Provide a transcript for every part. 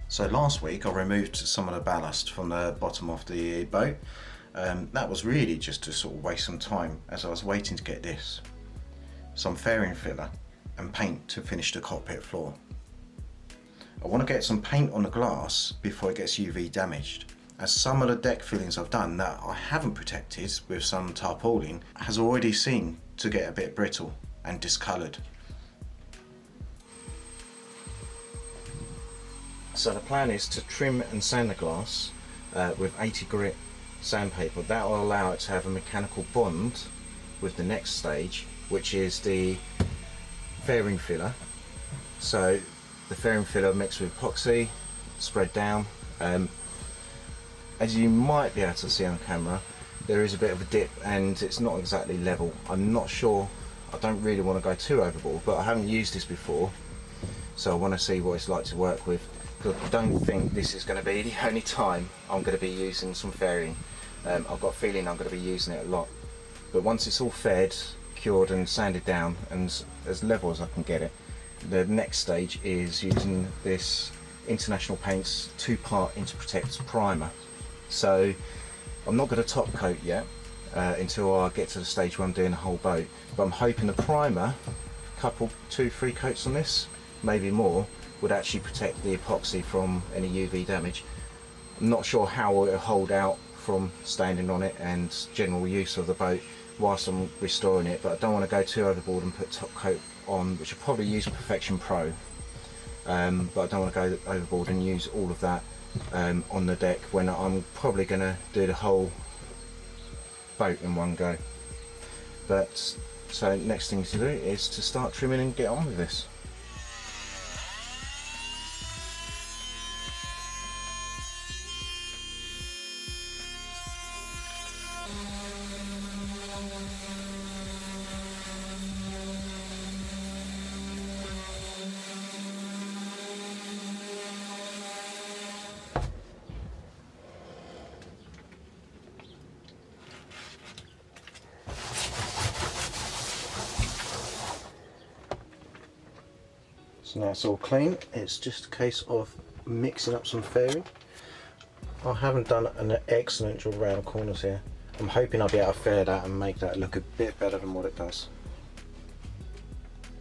So last week I removed some of the ballast from the bottom of the boat. That was really just to sort of waste some time as I was waiting to get this. Some fairing filler and paint to finish the cockpit floor. I want to get some paint on the glass before it gets UV damaged, as some of the deck fillings I've done that I haven't protected with some tarpaulin has already seen to get a bit brittle and discoloured. So the plan is to trim and sand the glass with 80 grit sandpaper. That will allow it to have a mechanical bond with the next stage, which is the fairing filler. So the fairing filler mixed with epoxy, spread down. As you might be able to see on camera, there is a bit of a dip and it's not exactly level. I'm not sure, I don't really want to go too overboard, but I haven't used this before, so I want to see what it's like to work with. I don't think this is going to be the only time I'm going to be using some fairing. I've got a feeling I'm going to be using it a lot. But once it's all fed, cured and sanded down and as level as I can get it, the next stage is using this International Paints 2-part Interprotect primer. So I'm not going to top coat yet until I get to the stage where I'm doing the whole boat. But I'm hoping the primer, couple, 2-3 coats on this, maybe more, would actually protect the epoxy from any UV damage. I'm not sure how it will hold out from standing on it and general use of the boat whilst I'm restoring it, but I don't want to go too overboard and put top coat on, which I'll probably use Perfection Pro, but I don't want to go overboard and use all of that on the deck when I'm probably going to do the whole boat in one go. But so next thing to do is to start trimming and get on with this. So now it's all clean, it's just a case of mixing up some fairing. I haven't done an excellent job around the corners here. I'm hoping I'll be able to fair that and make that look a bit better than what it does.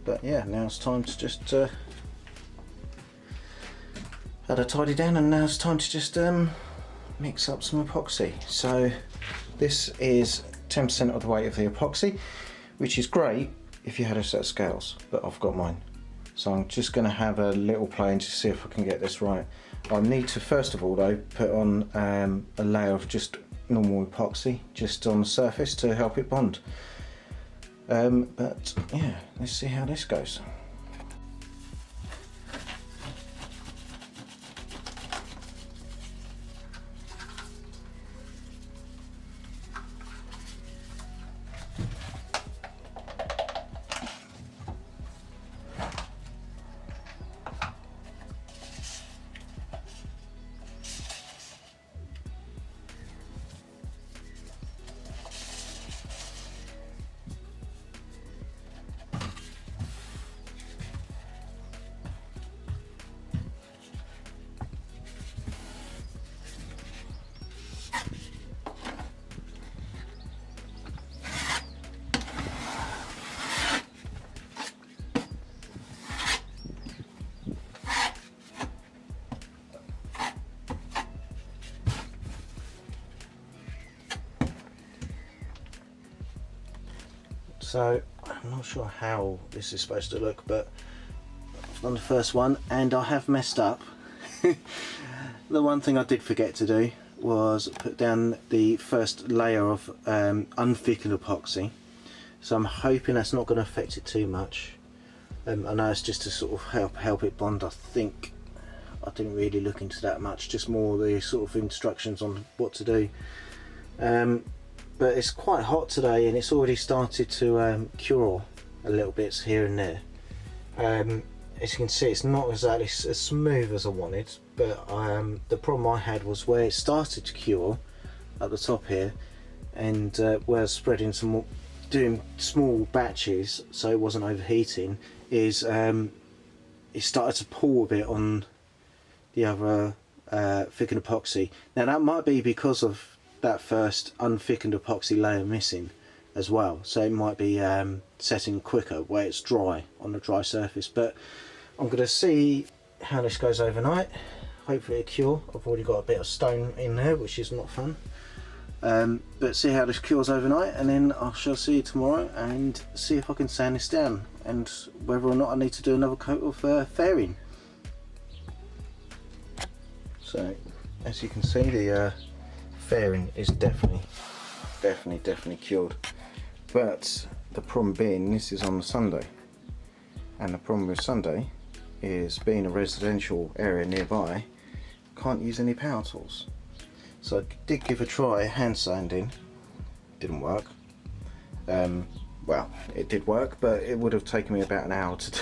But yeah, now it's time to just had a tidy down, and now it's time to just mix up some epoxy. So this is 10% of the weight of the epoxy, which is great if you had a set of scales, but I've got mine. So I'm just going to have a little play to see if I can get this right. I need to first of all though put on a layer of just normal epoxy just on the surface to help it bond. But yeah, let's see how this goes. So I'm not sure how this is supposed to look, but I've done the first one and I have messed up. The one thing I did forget to do was put down the first layer of unthickened epoxy, so I'm hoping that's not going to affect it too much. I know it's just to sort of help it bond. I think I didn't really look into that much, just more the sort of instructions on what to do. But it's quite hot today and it's already started to cure a little bits here and there. As you can see, it's not exactly as smooth as I wanted, but the problem I had was where it started to cure at the top here, and where I was spreading some more, doing small batches so it wasn't overheating, is it started to pull a bit on the other thickened epoxy. Now that might be because of that first unthickened epoxy layer missing as well, so it might be setting quicker where it's dry on the dry surface. But I'm going to see how this goes overnight. Hopefully it'll cure. I've already got a bit of stone in there, which is not fun. But see how this cures overnight, and then I shall see you tomorrow and see if I can sand this down and whether or not I need to do another coat of fairing. So as you can see, the fairing is definitely cured. But the problem being, this is on a Sunday, and the problem with Sunday is, being a residential area nearby, can't use any power tools. So I did give a try hand sanding, didn't work. Well, it did work, but it would have taken me about an hour to do.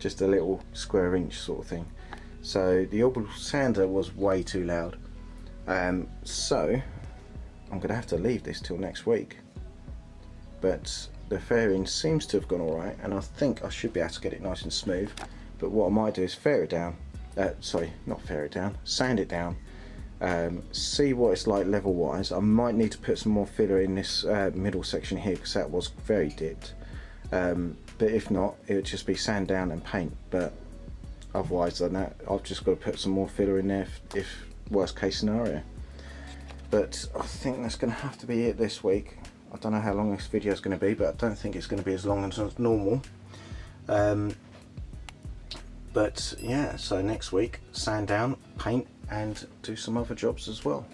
Just a little square inch sort of thing. So the orbital sander was way too loud. So I'm going to have to leave this till next week. But the fairing seems to have gone alright, and I think I should be able to get it nice and smooth. But what I might do is fair it down, sand it down, see what it's like level wise. I might need to put some more filler in this middle section here, because that was very dipped. But if not, it would just be sand down and paint. But otherwise than that, I've just got to put some more filler in there if worst case scenario. But I think that's going to have to be it this week. I don't know how long this video is going to be, but I don't think it's going to be as long as normal. But yeah, so next week, sand down, paint, and do some other jobs as well.